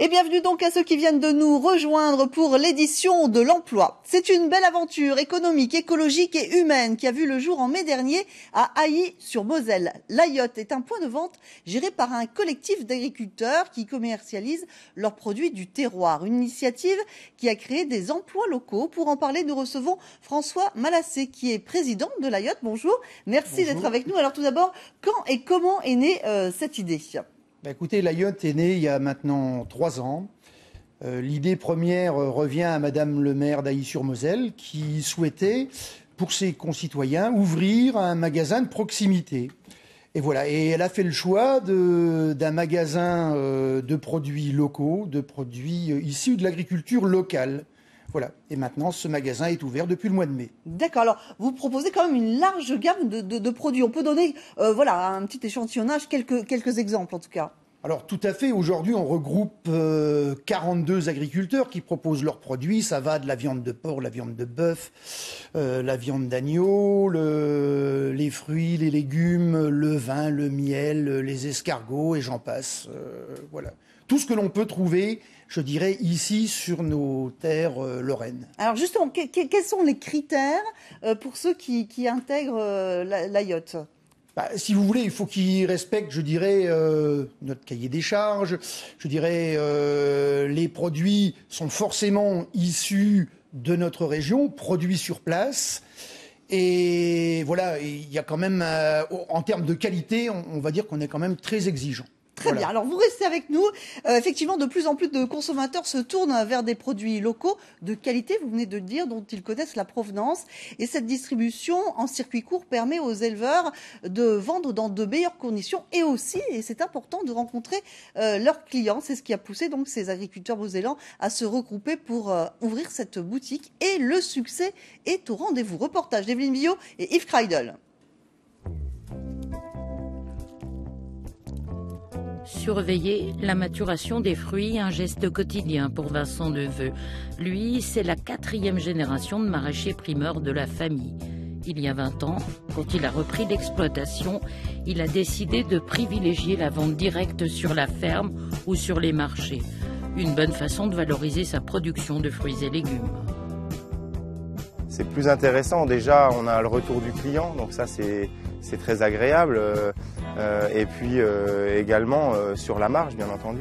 Et bienvenue donc à ceux qui viennent de nous rejoindre pour l'édition de l'emploi. C'est une belle aventure économique, écologique et humaine qui a vu le jour en mai dernier à Ailly-sur-Moselle. L'Ayotte est un point de vente géré par un collectif d'agriculteurs qui commercialisent leurs produits du terroir. Une initiative qui a créé des emplois locaux. Pour en parler, nous recevons François Malassé qui est président de l'Ayotte. Bonjour, merci d'être avec nous. Alors tout d'abord, quand et comment est née cette idée ? Écoutez, l'Ayotte est née il y a maintenant 3 ans. L'idée première revient à Madame le maire d'Ailly-sur-Moselle qui souhaitait, pour ses concitoyens, ouvrir un magasin de proximité. Et voilà, et elle a fait le choix d'un magasin de produits locaux, de produits issus de l'agriculture locale. Voilà, et maintenant ce magasin est ouvert depuis le mois de mai. D'accord, alors vous proposez quand même une large gamme de produits. On peut donner voilà, un petit échantillonnage, quelques exemples en tout cas. Alors tout à fait, aujourd'hui on regroupe 42 agriculteurs qui proposent leurs produits. Ça va de la viande de porc, la viande de bœuf, la viande d'agneau, les fruits, les légumes, le vin, le miel, les escargots et j'en passe. Voilà. Tout ce que l'on peut trouver, je dirais, ici sur nos terres lorraines. Alors justement, quels sont les critères pour ceux qui intègrent l'Ayotte ? Si vous voulez, il faut qu'ils respectent, je dirais, notre cahier des charges. Je dirais, les produits sont forcément issus de notre région, produits sur place. Et voilà, il y a quand même, en termes de qualité, on va dire qu'on est quand même très exigeant. Très bien, alors vous restez avec nous. Effectivement, de plus en plus de consommateurs se tournent vers des produits locaux de qualité, vous venez de le dire, dont ils connaissent la provenance. Et cette distribution en circuit court permet aux éleveurs de vendre dans de meilleures conditions et aussi, et c'est important, de rencontrer leurs clients. C'est ce qui a poussé donc ces agriculteurs mosellans à se regrouper pour ouvrir cette boutique. Et le succès est au rendez-vous. Reportage d'Evelyne Billot et Yves Kreidel. Surveiller la maturation des fruits, un geste quotidien pour Vincent Neveu. Lui, c'est la 4e génération de maraîchers primeurs de la famille. Il y a 20 ans, quand il a repris l'exploitation, il a décidé de privilégier la vente directe sur la ferme ou sur les marchés. Une bonne façon de valoriser sa production de fruits et légumes. C'est plus intéressant, déjà on a le retour du client, donc ça c'est très agréable. Et puis également sur la marge, bien entendu.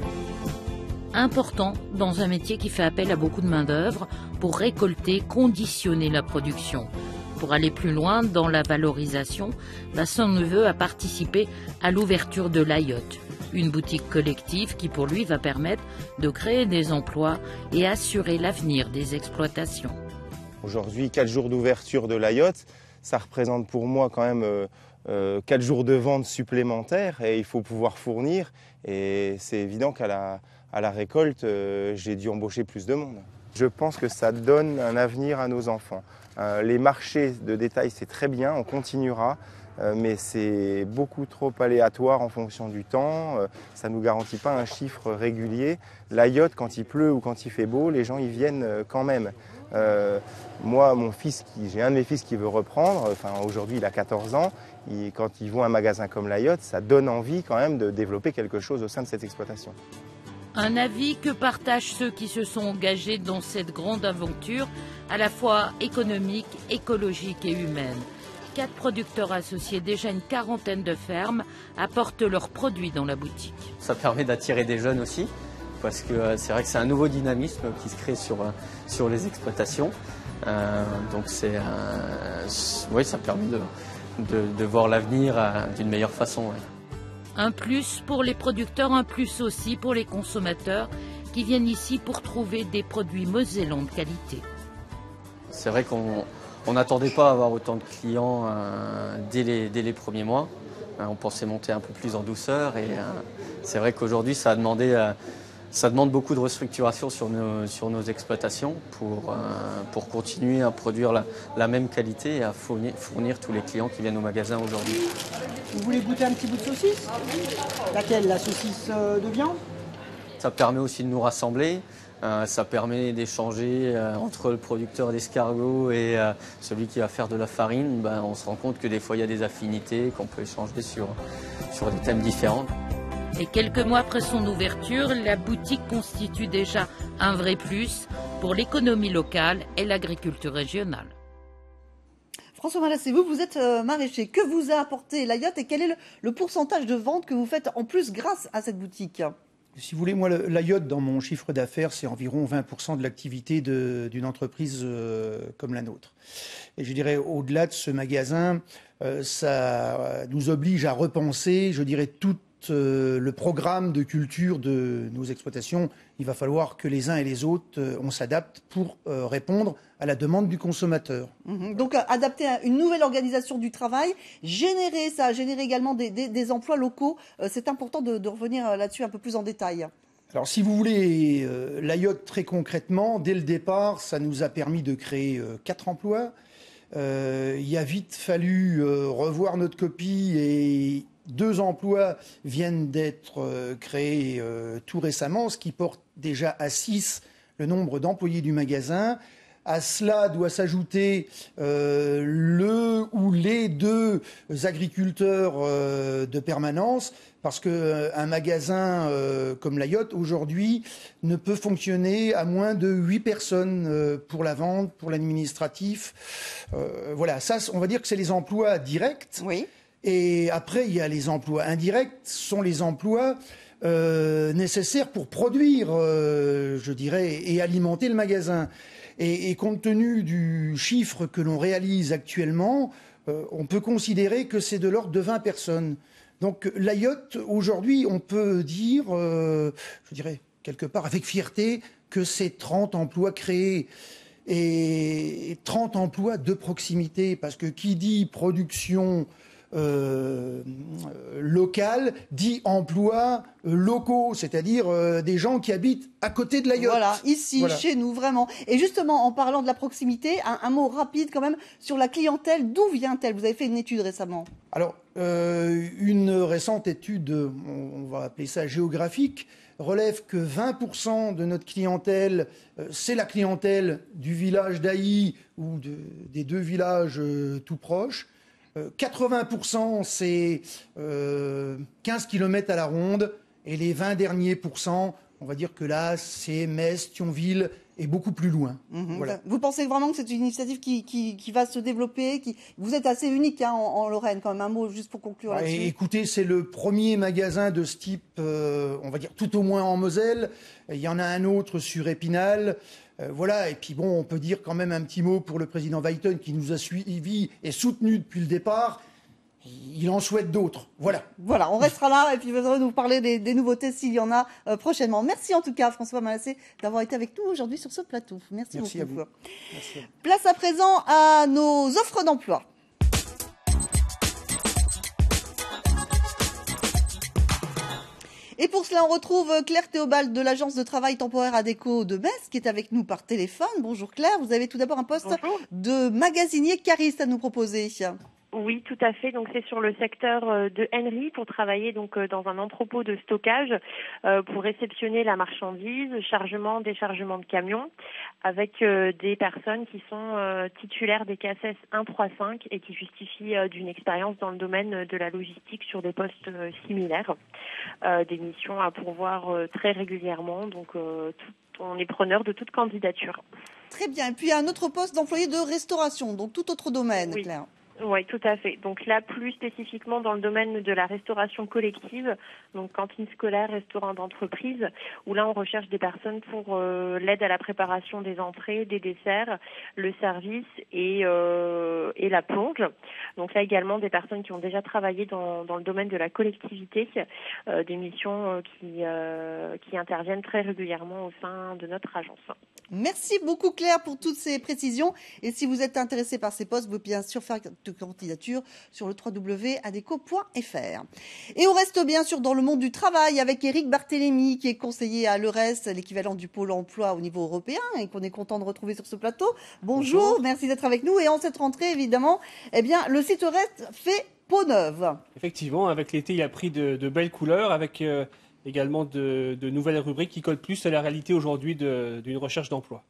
Important dans un métier qui fait appel à beaucoup de main-d'œuvre pour récolter, conditionner la production. Pour aller plus loin dans la valorisation, Vincent Neveu a participé à l'ouverture de l'Ayotte, une boutique collective qui pour lui va permettre de créer des emplois et assurer l'avenir des exploitations. Aujourd'hui, 4 jours d'ouverture de l'Ayotte, ça représente pour moi quand même 4 jours de vente supplémentaires et il faut pouvoir fournir. Et c'est évident qu'à la récolte, j'ai dû embaucher plus de monde. Je pense que ça donne un avenir à nos enfants. Les marchés de détail, c'est très bien, on continuera, mais c'est beaucoup trop aléatoire en fonction du temps. Ça ne nous garantit pas un chiffre régulier. L'Ayotte, quand il pleut ou quand il fait beau, les gens y viennent quand même. Moi, j'ai un de mes fils qui veut reprendre, aujourd'hui il a 14 ans, quand il voit un magasin comme l'Ayotte, ça donne envie quand même de développer quelque chose au sein de cette exploitation. Un avis que partagent ceux qui se sont engagés dans cette grande aventure, à la fois économique, écologique et humaine. 4 producteurs associés, déjà une 40aine de fermes, apportent leurs produits dans la boutique. Ça permet d'attirer des jeunes aussi, parce que c'est vrai que c'est un nouveau dynamisme qui se crée sur les exploitations. Donc oui, ça permet de voir l'avenir d'une meilleure façon. Ouais. Un plus pour les producteurs, un plus aussi pour les consommateurs qui viennent ici pour trouver des produits mosellans de qualité. C'est vrai qu'on n'attendait pas à avoir autant de clients dès les premiers mois. On pensait monter un peu plus en douceur et c'est vrai qu'aujourd'hui ça demande beaucoup de restructuration sur nos exploitations pour continuer à produire la même qualité et à fournir tous les clients qui viennent au magasin aujourd'hui. Vous voulez goûter un petit bout de saucisse? Laquelle? La saucisse de viande? Ça permet aussi de nous rassembler, ça permet d'échanger entre le producteur d'escargots et celui qui va faire de la farine. On se rend compte que des fois il y a des affinités, qu'on peut échanger sur des thèmes différents. Et quelques mois après son ouverture, la boutique constitue déjà un vrai plus pour l'économie locale et l'agriculture régionale. François Malassé, vous êtes maraîcher. Que vous a apporté la yacht et quel est le pourcentage de vente que vous faites en plus grâce à cette boutique ? Si vous voulez, moi, la yacht, dans mon chiffre d'affaires, c'est environ 20% de l'activité d'une entreprise comme la nôtre. Et je dirais, au-delà de ce magasin, ça nous oblige à repenser, je dirais, tout le programme de culture de nos exploitations. Il va falloir que les uns et les autres, on s'adapte pour répondre à la demande du consommateur. Donc, adapter à une nouvelle organisation du travail, générer également des emplois locaux. C'est important de revenir là-dessus un peu plus en détail. Alors, si vous voulez, la yacht, très concrètement, dès le départ, ça nous a permis de créer 4 emplois. Il a vite fallu revoir notre copie et 2 emplois viennent d'être créés tout récemment, ce qui porte déjà à 6 le nombre d'employés du magasin. À cela doit s'ajouter le ou les 2 agriculteurs de permanence, parce qu'un magasin comme la yacht, aujourd'hui, ne peut fonctionner à moins de 8 personnes pour la vente, pour l'administratif. Voilà, ça, on va dire que c'est les emplois directs. Oui. Et après, il y a les emplois indirects, ce sont les emplois nécessaires pour produire, je dirais, et alimenter le magasin. Et compte tenu du chiffre que l'on réalise actuellement, on peut considérer que c'est de l'ordre de 20 personnes. Donc la yacht, aujourd'hui, on peut dire, je dirais, quelque part avec fierté, que c'est 30 emplois créés. Et 30 emplois de proximité, parce que qui dit production local dit emplois locaux, c'est-à-dire des gens qui habitent à côté de la yacht. Voilà, ici, voilà, chez nous, vraiment. Et justement, en parlant de la proximité, un mot rapide quand même sur la clientèle. D'où vient-elle ? Vous avez fait une étude récemment. Alors, une récente étude, on va appeler ça géographique, relève que 20% de notre clientèle, c'est la clientèle du village d'Ailly ou des 2 villages tout proches. 80%, c'est 15 km à la ronde. Et les 20 derniers pourcents, on va dire que là, c'est Metz, Thionville et beaucoup plus loin. Voilà. Vous pensez vraiment que c'est une initiative qui va se développer Vous êtes assez unique en Lorraine, quand même. Un mot juste pour conclure là-dessus. Écoutez, c'est le premier magasin de ce type, on va dire tout au moins en Moselle. Il y en a un autre sur Épinal. Voilà, et puis bon, on peut dire quand même un petit mot pour le président Weilton qui nous a suivis et soutenus depuis le départ. Il en souhaite d'autres. Voilà. Voilà, on restera là et puis vous allez nous parler des nouveautés s'il y en a prochainement. Merci en tout cas, François Malassé, d'avoir été avec nous aujourd'hui sur ce plateau. Merci beaucoup. À vous. Merci à vous. Place à présent à nos offres d'emploi. Et pour cela, on retrouve Claire Théobald de l'agence de travail temporaire ADECO de Metz qui est avec nous par téléphone. Bonjour Claire, vous avez tout d'abord un poste de magasinier cariste à nous proposer. Oui, tout à fait. Donc c'est sur le secteur de Henry pour travailler donc dans un entrepôt de stockage pour réceptionner la marchandise, chargement, déchargement de camions, avec des personnes qui sont titulaires des CACES 135 et qui justifient d'une expérience dans le domaine de la logistique sur des postes similaires, des missions à pourvoir très régulièrement. Donc on est preneur de toute candidature. Très bien. Et puis il y a un autre poste d'employé de restauration, donc tout autre domaine, oui. Claire. Oui, tout à fait. Donc là, plus spécifiquement dans le domaine de la restauration collective, donc cantine scolaire, restaurant d'entreprise, où là, on recherche des personnes pour l'aide à la préparation des entrées, des desserts, le service et la plonge. Donc là également, des personnes qui ont déjà travaillé dans le domaine de la collectivité, des missions qui interviennent très régulièrement au sein de notre agence. Merci beaucoup Claire pour toutes ces précisions. Et si vous êtes intéressé par ces postes, vous pouvez bien sûr faire de candidature sur le www.adeco.fr. Et on reste bien sûr dans le monde du travail avec Éric Barthélémy qui est conseiller à l'EURES, l'équivalent du Pôle emploi au niveau européen et qu'on est content de retrouver sur ce plateau. Bonjour. Merci d'être avec nous. Et en cette rentrée évidemment, eh bien, le site EURES fait peau neuve. Effectivement, avec l'été il a pris de belles couleurs avec également de nouvelles rubriques qui collent plus à la réalité aujourd'hui d'une recherche d'emploi.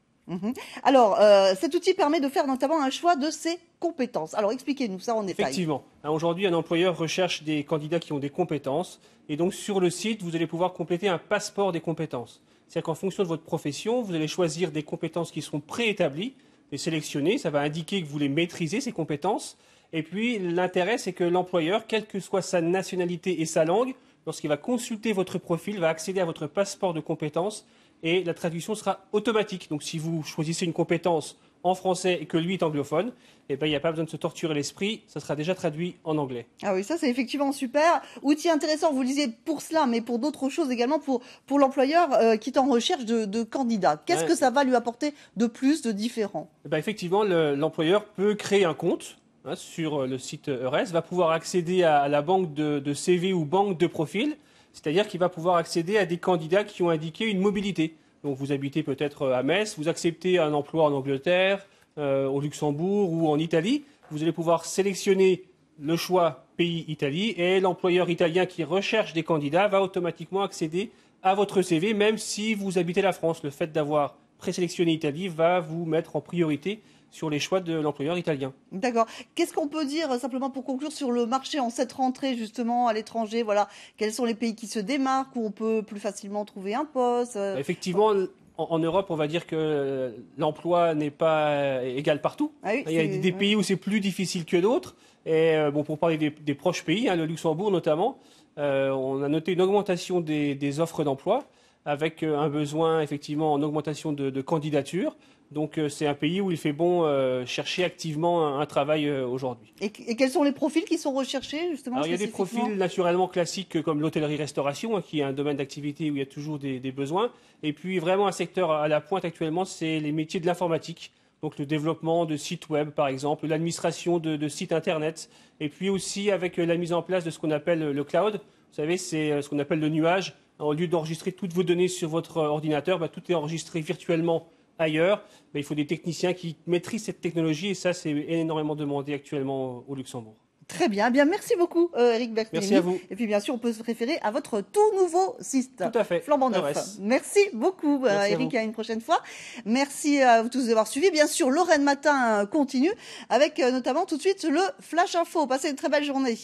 Alors, cet outil permet de faire notamment un choix de ses compétences. Alors, expliquez-nous ça en détail. Effectivement. Aujourd'hui, un employeur recherche des candidats qui ont des compétences. Et donc, sur le site, vous allez pouvoir compléter un passeport des compétences. C'est-à-dire qu'en fonction de votre profession, vous allez choisir des compétences qui seront préétablies et sélectionnées. Ça va indiquer que vous les maîtrisez, ces compétences. Et puis, l'intérêt, c'est que l'employeur, quelle que soit sa nationalité et sa langue, lorsqu'il va consulter votre profil, va accéder à votre passeport de compétences et la traduction sera automatique. Donc, si vous choisissez une compétence en français et que lui est anglophone, eh ben, il n'y a pas besoin de se torturer l'esprit, ça sera déjà traduit en anglais. Ah oui, ça c'est effectivement super. Outil intéressant, vous le disiez pour cela, mais pour d'autres choses également, pour l'employeur qui est en recherche de candidats. Qu'est-ce que ça va lui apporter de plus, de différent? Eh ben, effectivement, l'employeur peut créer un compte sur le site EURES, va pouvoir accéder à la banque de CV ou banque de profil, c'est-à-dire qu'il va pouvoir accéder à des candidats qui ont indiqué une mobilité. Donc vous habitez peut-être à Metz, vous acceptez un emploi en Angleterre, au Luxembourg ou en Italie. Vous allez pouvoir sélectionner le choix pays Italie et l'employeur italien qui recherche des candidats va automatiquement accéder à votre CV, même si vous habitez la France. Le fait d'avoir présélectionné Italie va vous mettre en priorité sur les choix de l'employeur italien. D'accord. Qu'est-ce qu'on peut dire, simplement pour conclure, sur le marché en cette rentrée, justement, à l'étranger? Voilà. Quels sont les pays qui se démarquent, où on peut plus facilement trouver un poste? Effectivement, en Europe, on va dire que l'emploi n'est pas égal partout. Ah oui, il y a des pays où c'est plus difficile que d'autres. Et bon, pour parler des proches pays, le Luxembourg notamment, on a noté une augmentation des offres d'emploi, avec un besoin effectivement en augmentation de candidatures. Donc c'est un pays où il fait bon chercher activement un travail aujourd'hui. Et quels sont les profils qui sont recherchés justement? Alors, il y a des profils naturellement classiques comme l'hôtellerie-restauration, qui est un domaine d'activité où il y a toujours des besoins. Et puis vraiment un secteur à la pointe actuellement, c'est les métiers de l'informatique. Donc le développement de sites web par exemple, l'administration de sites internet. Et puis aussi avec la mise en place de ce qu'on appelle le cloud. Vous savez, c'est ce qu'on appelle le nuage. Au lieu d'enregistrer toutes vos données sur votre ordinateur, tout est enregistré virtuellement ailleurs. Mais il faut des techniciens qui maîtrisent cette technologie et ça, c'est énormément demandé actuellement au Luxembourg. Très bien. Bien, merci beaucoup, Eric Berthelemy. Merci à vous. Et puis, bien sûr, on peut se référer à votre tout nouveau site. Tout à fait. Flambant neuf. Merci beaucoup, Eric, à une prochaine fois. Merci à vous tous d'avoir suivi. Bien sûr, Lorraine Matin continue avec notamment tout de suite le Flash Info. Passez une très belle journée.